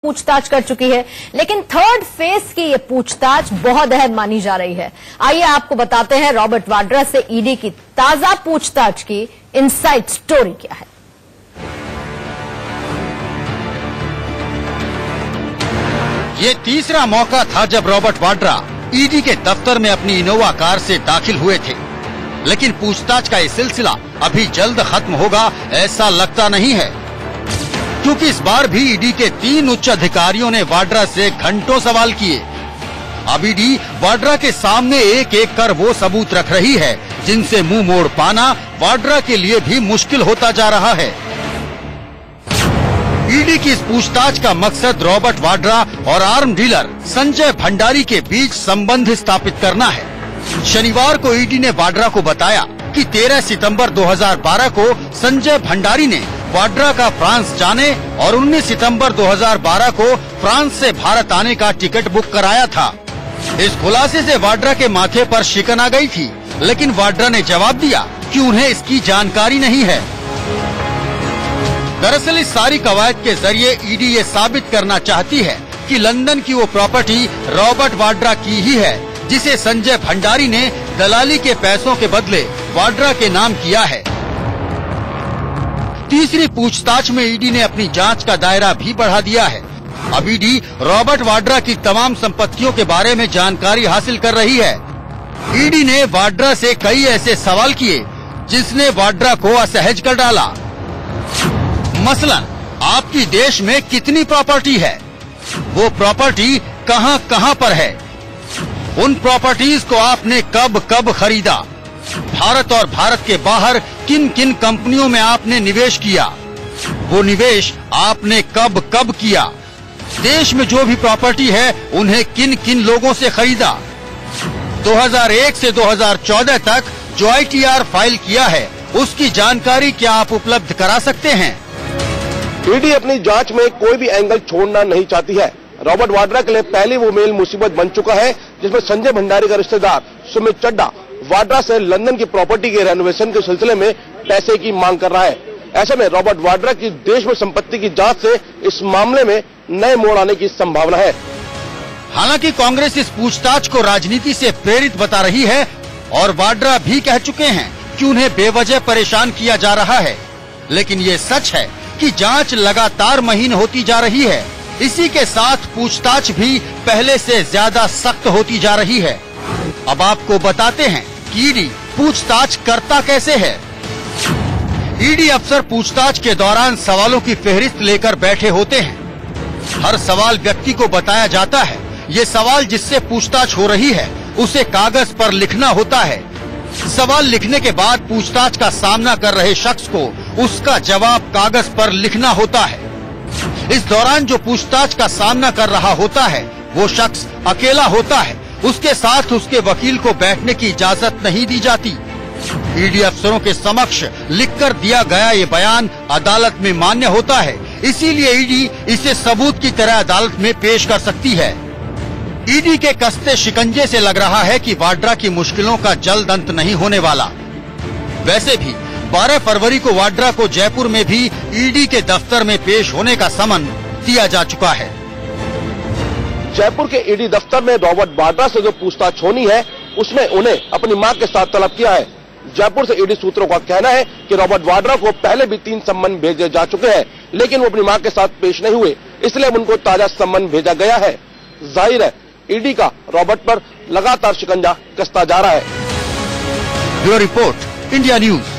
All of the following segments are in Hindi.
पूछताछ कर चुकी है, लेकिन थर्ड फेज की ये पूछताछ बहुत अहम मानी जा रही है। आइए आपको बताते हैं रॉबर्ट वाड्रा से ईडी की ताजा पूछताछ की इनसाइड स्टोरी क्या है। ये तीसरा मौका था जब रॉबर्ट वाड्रा ईडी के दफ्तर में अपनी इनोवा कार से दाखिल हुए थे, लेकिन पूछताछ का ये सिलसिला अभी जल्द खत्म होगा ऐसा लगता नहीं है, क्योंकि इस बार भी ईडी के 3 उच्च अधिकारियों ने वाड्रा से घंटों सवाल किए। अब ईडी वाड्रा के सामने एक एक कर वो सबूत रख रही है जिनसे मुंह मोड़ पाना वाड्रा के लिए भी मुश्किल होता जा रहा है। ईडी की इस पूछताछ का मकसद रॉबर्ट वाड्रा और आर्म डीलर संजय भंडारी के बीच संबंध स्थापित करना है। शनिवार को ईडी ने वाड्रा को बताया कि 13 सितंबर 2012 को संजय भंडारी ने वाड्रा का फ्रांस जाने और 19 सितंबर 2012 को फ्रांस से भारत आने का टिकट बुक कराया था। इस खुलासे से वाड्रा के माथे पर शिकन आ गई थी, लेकिन वाड्रा ने जवाब दिया कि उन्हें इसकी जानकारी नहीं है। दरअसल इस सारी कवायद के जरिए ईडी ये साबित करना चाहती है कि लंदन की वो प्रॉपर्टी रॉबर्ट वाड्रा की ही है जिसे संजय भंडारी ने दलाली के पैसों के बदले वाड्रा के नाम किया है। तीसरी पूछताछ में ईडी ने अपनी जांच का दायरा भी बढ़ा दिया है। अब ईडी रॉबर्ट वाड्रा की तमाम संपत्तियों के बारे में जानकारी हासिल कर रही है। ईडी ने वाड्रा से कई ऐसे सवाल किए जिसने वाड्रा को असहज कर डाला। मसलन, आपकी देश में कितनी प्रॉपर्टी है, वो प्रॉपर्टी कहां कहां पर है, उन प्रॉपर्टीज को आपने कब कब खरीदा, भारत और भारत के बाहर किन किन कंपनियों में आपने निवेश किया, वो निवेश आपने कब कब किया, देश में जो भी प्रॉपर्टी है उन्हें किन किन लोगों से खरीदा, 2001 से 2014 तक जो ITR फाइल किया है उसकी जानकारी क्या आप उपलब्ध करा सकते हैं। ईडी अपनी जांच में कोई भी एंगल छोड़ना नहीं चाहती है। रॉबर्ट वाड्रा के लिए पहली वो मेल मुसीबत बन चुका है जिसमें संजय भंडारी का रिश्तेदार सुमित चड्डा वाड्रा से लंदन की प्रॉपर्टी के रेनोवेशन के सिलसिले में पैसे की मांग कर रहा है। ऐसे में रॉबर्ट वाड्रा की देश में संपत्ति की जांच से इस मामले में नए मोड़ आने की संभावना है। हालांकि कांग्रेस इस पूछताछ को राजनीति से प्रेरित बता रही है और वाड्रा भी कह चुके हैं कि उन्हें बेवजह परेशान किया जा रहा है, लेकिन ये सच है कि जांच लगातार महीन होती जा रही है। इसी के साथ पूछताछ भी पहले से ज्यादा सख्त होती जा रही है। अब आपको बताते हैं कि ईडी पूछताछ करता कैसे है। ईडी अफसर पूछताछ के दौरान सवालों की फेहरिस्त लेकर बैठे होते हैं। हर सवाल व्यक्ति को बताया जाता है। ये सवाल जिससे पूछताछ हो रही है उसे कागज पर लिखना होता है। सवाल लिखने के बाद पूछताछ का सामना कर रहे शख्स को उसका जवाब कागज पर लिखना होता है। इस दौरान जो पूछताछ का सामना कर रहा होता है वो शख्स अकेला होता है, उसके साथ उसके वकील को बैठने की इजाजत नहीं दी जाती। ईडी अफसरों के समक्ष लिखकर दिया गया ये बयान अदालत में मान्य होता है, इसीलिए ईडी इसे सबूत की तरह अदालत में पेश कर सकती है। ईडी के कसते शिकंजे से लग रहा है कि वाड्रा की मुश्किलों का जल्द अंत नहीं होने वाला। वैसे भी 12 फरवरी को वाड्रा को जयपुर में भी ईडी के दफ्तर में पेश होने का समन दिया जा चुका है। जयपुर के ईडी दफ्तर में रॉबर्ट वाड्रा से जो पूछताछ होनी है उसमें उन्हें अपनी मां के साथ तलब किया है। जयपुर से ईडी सूत्रों का कहना है कि रॉबर्ट वाड्रा को पहले भी 3 सम्मन भेजे जा चुके हैं, लेकिन वो अपनी मां के साथ पेश नहीं हुए, इसलिए उनको ताजा सम्मन भेजा गया है। जाहिर है ईडी का रॉबर्ट पर लगातार शिकंजा कसता जा रहा है। Bureau report, India news.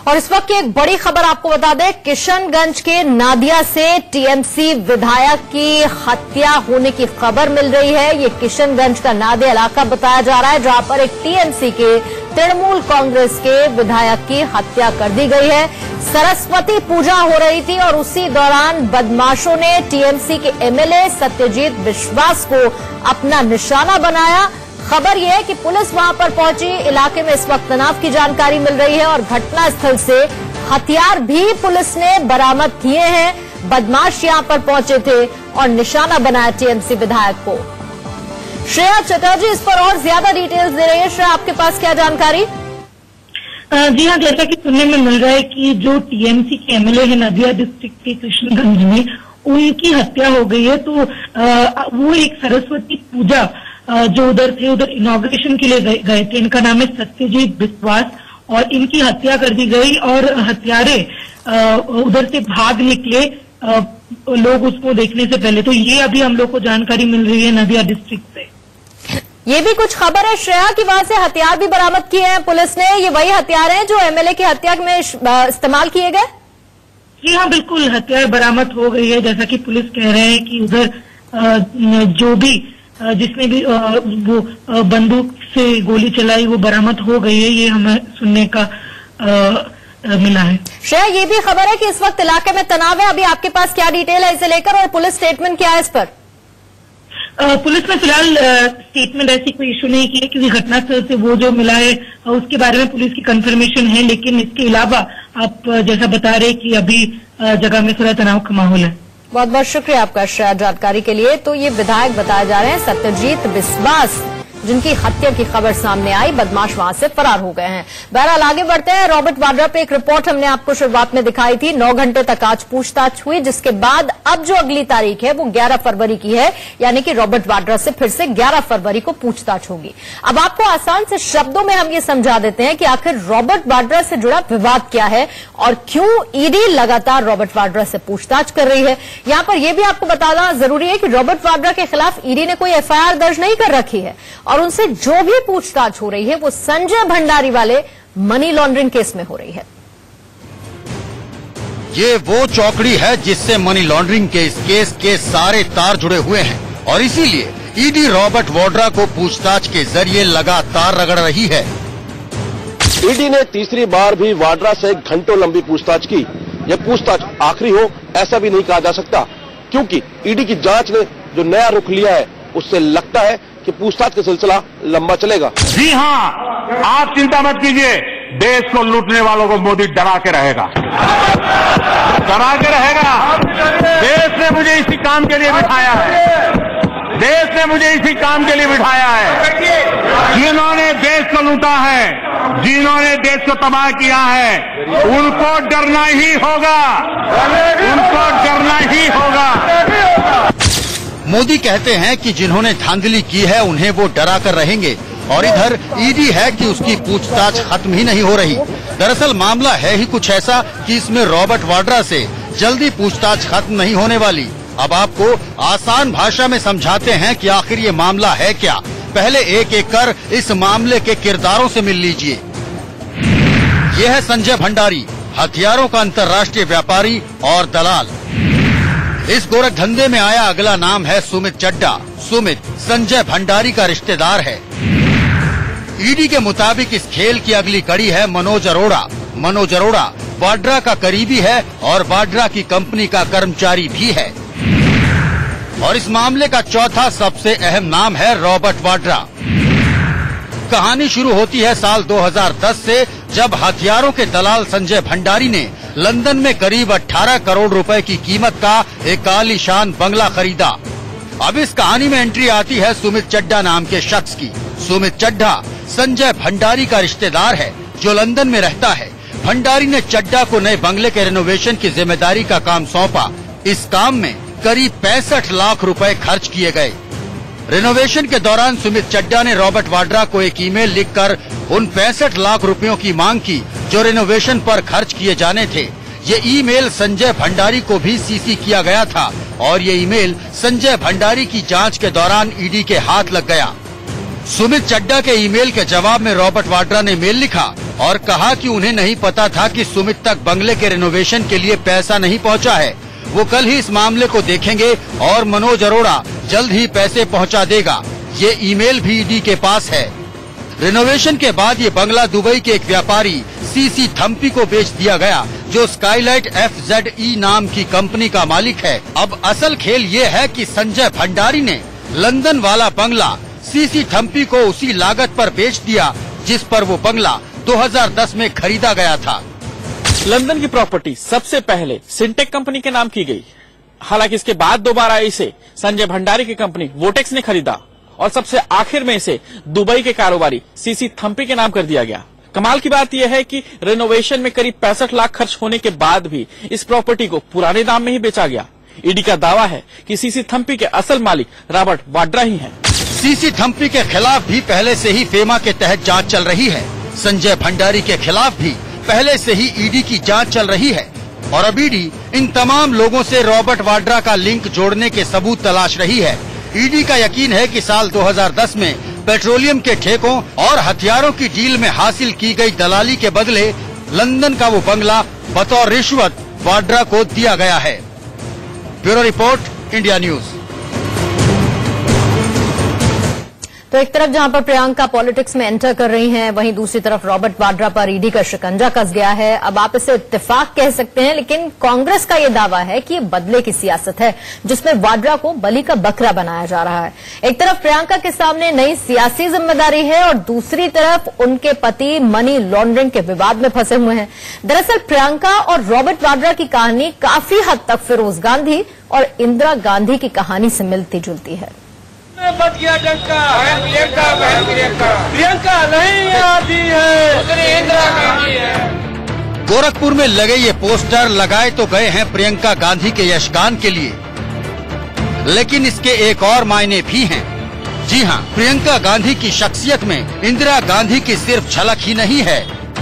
और इस वक्त की एक बड़ी खबर आपको बता दें, किशनगंज के नादिया से टीएमसी विधायक की हत्या होने की खबर मिल रही है। ये किशनगंज का नादिया इलाका बताया जा रहा है जहां पर एक टीएमसी के तृणमूल कांग्रेस के विधायक की हत्या कर दी गई है। सरस्वती पूजा हो रही थी और उसी दौरान बदमाशों ने टीएमसी के एमएलए सत्यजीत विश्वास को अपना निशाना बनाया। खबर यह है कि पुलिस वहां पर पहुंची। इलाके में इस वक्त तनाव की जानकारी मिल रही है और घटनास्थल से हथियार भी पुलिस ने बरामद किए हैं। बदमाश यहां पर पहुंचे थे और निशाना बनाया टीएमसी विधायक को। श्रेया चटर्जी इस पर और ज्यादा डिटेल्स दे रही है। श्रेया, आपके पास क्या जानकारी? जी हाँ, जैसा कि सुनने में मिल रहा है कि जो टीएमसी के एमएलए है नदिया डिस्ट्रिक्ट के किशनगंज में, उनकी हत्या हो गई है। तो वो एक सरस्वती पूजा जो उधर थे, उधर इनॉग्रेशन के लिए गए थे। इनका नाम है सत्यजीत बिस्वास और इनकी हत्या कर दी गई और हत्यारे उधर से भाग निकले लोग उसको देखने से पहले। तो ये अभी हम लोग को जानकारी मिल रही है नदिया डिस्ट्रिक्ट से। ये भी कुछ खबर है श्रेया कि वहां से हथियार भी बरामद किए हैं पुलिस ने। ये वही हथियार हैं जो एमएलए की हत्या में इस्तेमाल किए गए? जी हाँ, बिल्कुल हथियार बरामद हो गई है। जैसा कि पुलिस कह रहे हैं कि उधर जो भी जिसने भी वो बंदूक से गोली चलाई वो बरामद हो गई है। ये हमें सुनने का मिला है। श्रेया, ये भी खबर है कि इस वक्त इलाके में तनाव है। अभी आपके पास क्या डिटेल है इसे लेकर और पुलिस स्टेटमेंट क्या है इस पर? पुलिस ने फिलहाल स्टेटमेंट ऐसी कोई इशू नहीं की है, क्योंकि घटनास्थल से वो जो मिला है उसके बारे में पुलिस की कंफर्मेशन है। लेकिन इसके अलावा आप जैसा बता रहे कि अभी जगह में थोड़ा तनाव का माहौल है। बहुत बहुत शुक्रिया आपका श्रेया जानकारी के लिए। तो ये विधायक बताए जा रहे हैं सत्यजीत बिस्वास, जिनकी हत्या की खबर सामने आई, बदमाश वहां से फरार हो गए हैं। बहरहाल आगे बढ़ते हैं। रॉबर्ट वाड्रा पे एक रिपोर्ट हमने आपको शुरुआत में दिखाई थी। 9 घंटे तक आज पूछताछ हुई, जिसके बाद अब जो अगली तारीख है वो 11 फरवरी की है, यानी कि रॉबर्ट वाड्रा से फिर से 11 फरवरी को पूछताछ होगी। अब आपको आसान से शब्दों में हम ये समझा देते हैं कि आखिर रॉबर्ट वाड्रा से जुड़ा विवाद क्या है और क्यों ईडी लगातार रॉबर्ट वाड्रा से पूछताछ कर रही है। यहां पर यह भी आपको बताना जरूरी है कि रॉबर्ट वाड्रा के खिलाफ ईडी ने कोई एफआईआर दर्ज नहीं कर रखी है और उनसे जो भी पूछताछ हो रही है वो संजय भंडारी वाले मनी लॉन्ड्रिंग केस में हो रही है। ये वो चौकड़ी है जिससे मनी लॉन्ड्रिंग के इस केस के सारे तार जुड़े हुए हैं और इसीलिए ईडी रॉबर्ट वाड्रा को पूछताछ के जरिए लगातार रगड़ रही है। ईडी ने तीसरी बार भी वाड्रा से घंटों लंबी पूछताछ की। यह पूछताछ आखिरी हो ऐसा भी नहीं कहा जा सकता, क्योंकि ईडी की जांच ने जो नया रुख लिया है उससे लगता है कि पूछताछ का सिलसिला लंबा चलेगा। जी हाँ, आप चिंता मत कीजिए, देश को लूटने वालों को मोदी डरा के रहेगा, डरा के रहेगा। देश ने मुझे इसी काम के लिए बिठाया है, देश ने मुझे इसी काम के लिए बिठाया है। जिन्होंने देश को लूटा है, जिन्होंने देश को तबाह किया है, उनको डरना ही होगा, उनको डरना ही होगा। मोदी कहते हैं कि जिन्होंने धांधली की है उन्हें वो डरा कर रहेंगे और इधर ईडी है कि उसकी पूछताछ खत्म ही नहीं हो रही। दरअसल मामला है ही कुछ ऐसा कि इसमें रॉबर्ट वाड्रा से जल्दी पूछताछ खत्म नहीं होने वाली। अब आपको आसान भाषा में समझाते हैं कि आखिर ये मामला है क्या। पहले एक एक कर इस मामले के किरदारों से मिल लीजिए। ये है संजय भंडारी, हथियारों का अंतर्राष्ट्रीय व्यापारी और दलाल। इस गोरख धंधे में आया अगला नाम है सुमित चड्ढा। सुमित संजय भंडारी का रिश्तेदार है। ईडी के मुताबिक इस खेल की अगली कड़ी है मनोज अरोड़ा। मनोज अरोड़ा वाड्रा का करीबी है और वाड्रा की कंपनी का कर्मचारी भी है। और इस मामले का चौथा सबसे अहम नाम है रॉबर्ट वाड्रा। कहानी शुरू होती है साल 2010 से, जब हथियारों के दलाल संजय भंडारी ने लंदन में करीब 18 करोड़ रुपए की कीमत का एक आलीशान बंगला खरीदा। अब इस कहानी में एंट्री आती है सुमित चड्ढा नाम के शख्स की। सुमित चड्ढा संजय भंडारी का रिश्तेदार है जो लंदन में रहता है। भंडारी ने चड्ढा को नए बंगले के रेनोवेशन की जिम्मेदारी का काम सौंपा। इस काम में करीब 65 लाख रुपए खर्च किए गए। रेनोवेशन के दौरान सुमित चड्ढा ने रॉबर्ट वाड्रा को एक ईमेल लिखकर उन 65 लाख रुपयों की मांग की जो रेनोवेशन पर खर्च किए जाने थे। ये ईमेल संजय भंडारी को भी सीसी किया गया था और ये ईमेल संजय भंडारी की जांच के दौरान ईडी के हाथ लग गया। सुमित चड्ढा के ईमेल के जवाब में रॉबर्ट वाड्रा ने मेल लिखा और कहा कि उन्हें नहीं पता था कि सुमित तक बंगले के रेनोवेशन के लिए पैसा नहीं पहुंचा है। वो कल ही इस मामले को देखेंगे और मनोज अरोड़ा जल्द ही पैसे पहुंचा देगा। ये ईमेल भी ईडी के पास है। रेनोवेशन के बाद ये बंगला दुबई के एक व्यापारी सीसी थम्पी को बेच दिया गया, जो स्काईलाइट FZE नाम की कंपनी का मालिक है। अब असल खेल ये है कि संजय भंडारी ने लंदन वाला बंगला सीसी थम्पी को उसी लागत पर बेच दिया जिस पर वो बंगला 2010 में खरीदा गया था। लंदन की प्रॉपर्टी सबसे पहले सिंटेक कंपनी के नाम की गई। हालांकि इसके बाद दोबारा इसे संजय भंडारी की कंपनी वोटेक्स ने खरीदा और सबसे आखिर में इसे दुबई के कारोबारी सीसी थम्पी के नाम कर दिया गया। कमाल की बात यह है कि रेनोवेशन में करीब 65 लाख खर्च होने के बाद भी इस प्रॉपर्टी को पुराने दाम में ही बेचा गया। ईडी का दावा है कि सीसी थम्पी के असल मालिक रॉबर्ट वाड्रा ही हैं। सीसी थम्पी के खिलाफ भी पहले से ही फेमा के तहत जांच चल रही है। संजय भंडारी के खिलाफ भी पहले से ही ईडी की जांच चल रही है और अब ईडी इन तमाम लोगों से रॉबर्ट वाड्रा का लिंक जोड़ने के सबूत तलाश रही है। ईडी का यकीन है कि साल 2010 में पेट्रोलियम के ठेकों और हथियारों की डील में हासिल की गई दलाली के बदले लंदन का वो बंगला बतौर रिश्वत वाड्रा को दिया गया है। Bureau report, India news. तो एक तरफ जहां पर प्रियंका पॉलिटिक्स में एंटर कर रही हैं, वहीं दूसरी तरफ रॉबर्ट वाड्रा पर ईडी का शिकंजा कस गया है। अब आप इसे इत्तेफाक कह सकते हैं, लेकिन कांग्रेस का ये दावा है कि ये बदले की सियासत है जिसमें वाड्रा को बलि का बकरा बनाया जा रहा है। एक तरफ प्रियंका के सामने नई सियासी जिम्मेदारी है और दूसरी तरफ उनके पति मनी लॉन्ड्रिंग के विवाद में फंसे हुए हैं। दरअसल प्रियंका और रॉबर्ट वाड्रा की कहानी काफी हद तक फिरोज गांधी और इंदिरा गांधी की कहानी से मिलती जुलती है। बच गया डंका है प्रियंका नहीं आती है, इंदिरा गांधी है। गोरखपुर में लगे ये पोस्टर लगाए तो गए हैं प्रियंका गांधी के यशगान के लिए, लेकिन इसके एक और मायने भी हैं। जी हां, प्रियंका गांधी की शख्सियत में इंदिरा गांधी की सिर्फ झलक ही नहीं है,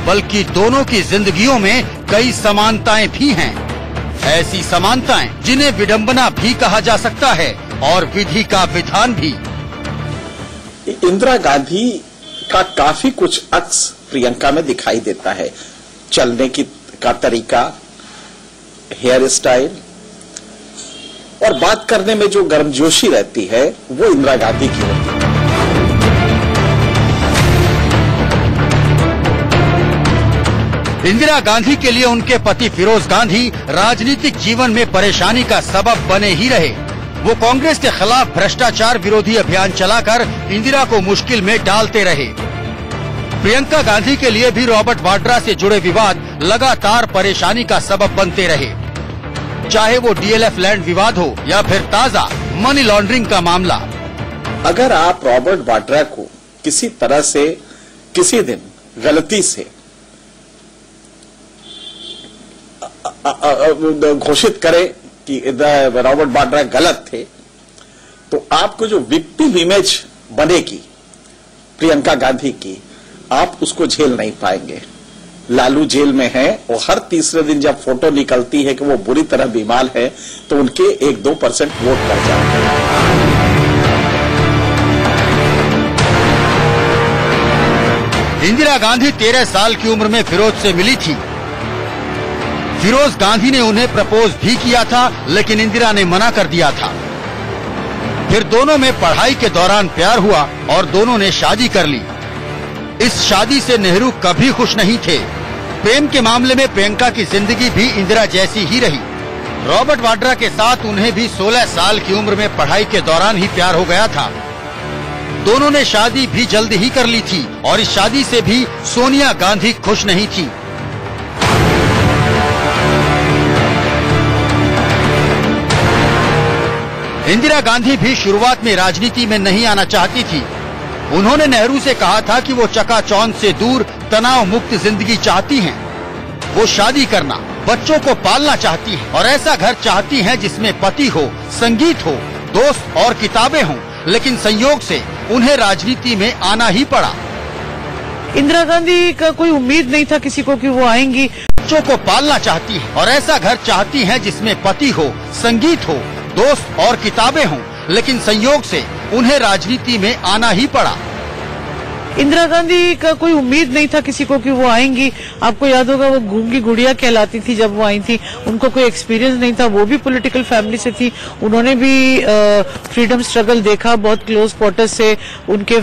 बल्कि दोनों की जिंदगियों में कई समानताएं भी हैं। ऐसी समानताएं जिन्हें विडंबना भी कहा जा सकता है और विधि का विधान भी। इंदिरा गांधी का काफी कुछ अक्स प्रियंका में दिखाई देता है। चलने का तरीका, हेयर स्टाइल और बात करने में जो गर्मजोशी रहती है वो इंदिरा गांधी की होती है। इंदिरा गांधी के लिए उनके पति फिरोज गांधी राजनीतिक जीवन में परेशानी का सबब बने ही रहे। वो कांग्रेस के खिलाफ भ्रष्टाचार विरोधी अभियान चलाकर इंदिरा को मुश्किल में डालते रहे। प्रियंका गांधी के लिए भी रॉबर्ट वाड्रा से जुड़े विवाद लगातार परेशानी का सबब बनते रहे, चाहे वो डीएलएफ लैंड विवाद हो या फिर ताजा मनी लॉन्ड्रिंग का मामला। अगर आप रॉबर्ट वाड्रा को किसी तरह से किसी दिन गलती से घोषित करें कि रॉबर्ट वाड्रा गलत थे, तो आपको जो विक्टिम इमेज बनेगी प्रियंका गांधी की, आप उसको झेल नहीं पाएंगे। लालू जेल में है और हर तीसरे दिन जब फोटो निकलती है कि वो बुरी तरह बीमार है तो उनके 1-2% वोट बढ़ जाते हैं। इंदिरा गांधी 13 साल की उम्र में फिरोज से मिली थी। फिरोज गांधी ने उन्हें प्रपोज भी किया था, लेकिन इंदिरा ने मना कर दिया था। फिर दोनों में पढ़ाई के दौरान प्यार हुआ और दोनों ने शादी कर ली। इस शादी से नेहरू कभी खुश नहीं थे। प्रेम के मामले में प्रियंका की जिंदगी भी इंदिरा जैसी ही रही। रॉबर्ट वाड्रा के साथ उन्हें भी 16 साल की उम्र में पढ़ाई के दौरान ही प्यार हो गया था। दोनों ने शादी भी जल्द ही कर ली थी और इस शादी से भी सोनिया गांधी खुश नहीं थी। इंदिरा गांधी भी शुरुआत में राजनीति में नहीं आना चाहती थी। उन्होंने नेहरू से कहा था कि वो चकाचौंध से दूर तनाव मुक्त जिंदगी चाहती हैं। वो शादी करना, बच्चों को पालना चाहती हैं और ऐसा घर चाहती हैं जिसमें पति हो, संगीत हो, दोस्त और किताबें हों, लेकिन संयोग से उन्हें राजनीति में आना ही पड़ा। इंदिरा गांधी का कोई उम्मीद नहीं था किसी को कि वो आएंगी। बच्चों को पालना चाहती है और ऐसा घर चाहती हैं जिसमें पति हो, संगीत हो, दोस्त और किताबें हों, लेकिन संयोग से उन्हें राजनीति में आना ही पड़ा। इंदिरा गांधी का कोई उम्मीद नहीं था किसी को कि वो आएंगी। आपको याद होगा वो गूंगी गुड़िया कहलाती थी जब वो आई थी। उनको कोई एक्सपीरियंस नहीं था, वो भी पॉलिटिकल फैमिली से थी। उन्होंने भी फ्रीडम स्ट्रगल देखा बहुत क्लोज क्वार्टर से। उनके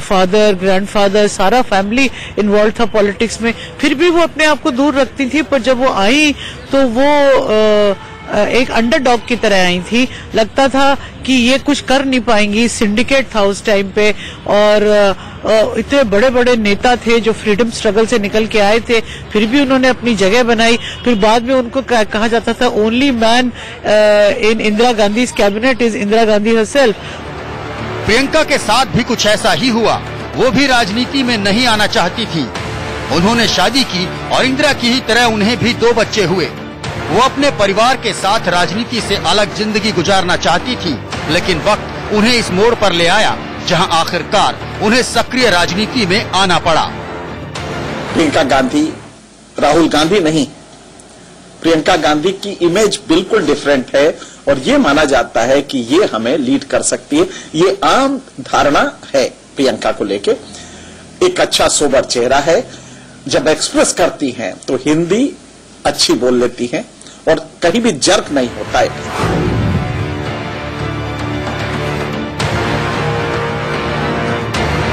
फादर, ग्रैंडफादर, सारा फैमिली इन्वॉल्व था पॉलिटिक्स में। फिर भी वो अपने आप को दूर रखती थी, पर जब वो आई तो वो एक अंडरडॉग की तरह आई थी। लगता था कि ये कुछ कर नहीं पाएंगी। सिंडिकेट था उस टाइम पे और इतने बड़े बड़े नेता थे जो फ्रीडम स्ट्रगल से निकल के आए थे, फिर भी उन्होंने अपनी जगह बनाई। फिर बाद में उनको कहा जाता था only man in Indira Gandhi cabinet is Indira Gandhi herself. Priyanka के साथ भी कुछ ऐसा ही हुआ। वो भी राजनीति में नहीं आना चाहती थी। उन्होंने शादी की और इंदिरा की ही तरह उन्हें भी 2 बच्चे हुए। वो अपने परिवार के साथ राजनीति से अलग जिंदगी गुजारना चाहती थी, लेकिन वक्त उन्हें इस मोड़ पर ले आया जहां आखिरकार उन्हें सक्रिय राजनीति में आना पड़ा। प्रियंका गांधी राहुल गांधी नहीं, प्रियंका गांधी की इमेज बिल्कुल डिफरेंट है और ये माना जाता है कि ये हमें लीड कर सकती है। ये आम धारणा है प्रियंका को लेके। एक अच्छा सोबर चेहरा है, जब एक्सप्रेस करती हैं तो हिंदी अच्छी बोल लेती हैं और कहीं भी जर्क नहीं होता है।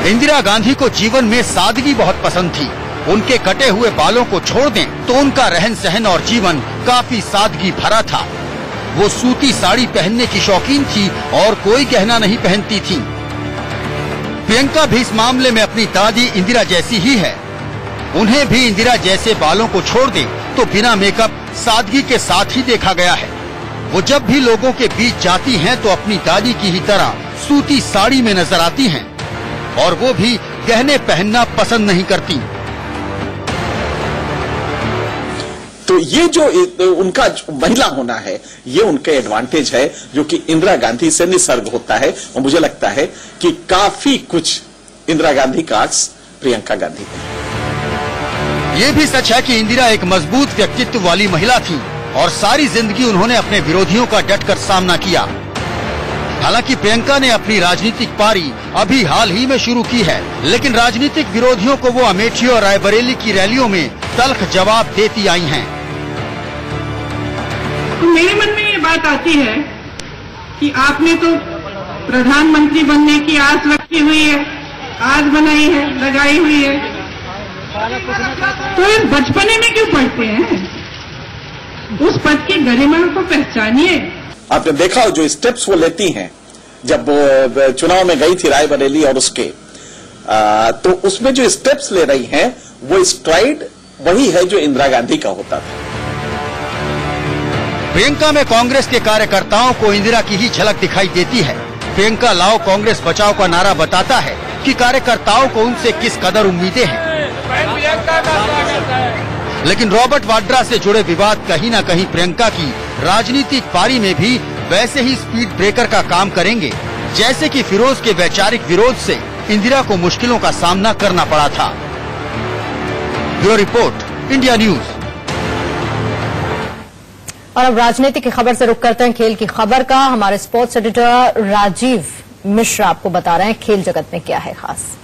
इंदिरा गांधी को जीवन में सादगी बहुत पसंद थी। उनके कटे हुए बालों को छोड़ दें तो उनका रहन सहन और जीवन काफी सादगी भरा था। वो सूती साड़ी पहनने की शौकीन थी और कोई गहना नहीं पहनती थी। प्रियंका भी इस मामले में अपनी दादी इंदिरा जैसी ही है। उन्हें भी इंदिरा जैसे बालों को छोड़ दें तो बिना मेकअप सादगी के साथ ही देखा गया है। वो जब भी लोगों के बीच जाती हैं तो अपनी दादी की ही तरह सूती साड़ी में नजर आती हैं और वो भी गहने पहनना पसंद नहीं करती। तो ये जो उनका महिला होना है, ये उनका एडवांटेज है जो कि इंदिरा गांधी से निसर्ग होता है। और मुझे लगता है कि काफी कुछ इंदिरा गांधी का अक्स प्रियंका गांधी है। ये भी सच है कि इंदिरा एक मजबूत व्यक्तित्व वाली महिला थी और सारी जिंदगी उन्होंने अपने विरोधियों का डटकर सामना किया। हालांकि प्रियंका ने अपनी राजनीतिक पारी अभी हाल ही में शुरू की है, लेकिन राजनीतिक विरोधियों को वो अमेठी और रायबरेली की रैलियों में तल्ख जवाब देती आई हैं। तो मेरे मन में ये बात आती है कि आपने तो प्रधानमंत्री बनने की आस रखी हुई है, आस बनाई है, लगाई हुई है, तो इस बचपने में क्यों पढ़ते हैं? उस पद की गरिमा को पहचानिए। आपने देखा जो स्टेप्स वो लेती हैं, जब वो चुनाव में गई थी रायबरेली और उसके तो उसमें जो स्टेप्स ले रही हैं वो स्ट्राइड वही है जो इंदिरा गांधी का होता था। प्रियंका में कांग्रेस के कार्यकर्ताओं को इंदिरा की ही झलक दिखाई देती है। प्रियंका लाओ कांग्रेस बचाओ का नारा बताता है कि कार्यकर्ताओं को उनसे किस कदर उम्मीदें हैं। लेकिन रॉबर्ट वाड्रा से जुड़े विवाद कहीं न कहीं प्रियंका की राजनीतिक पारी में भी वैसे ही स्पीड ब्रेकर का काम करेंगे, जैसे कि फिरोज के वैचारिक विरोध से इंदिरा को मुश्किलों का सामना करना पड़ा था। Bureau report, India news. और अब राजनीति की खबर से रुख करते हैं खेल की खबर का। हमारे स्पोर्ट्स एडिटर राजीव मिश्रा आपको बता रहे हैं खेल जगत में क्या है खास।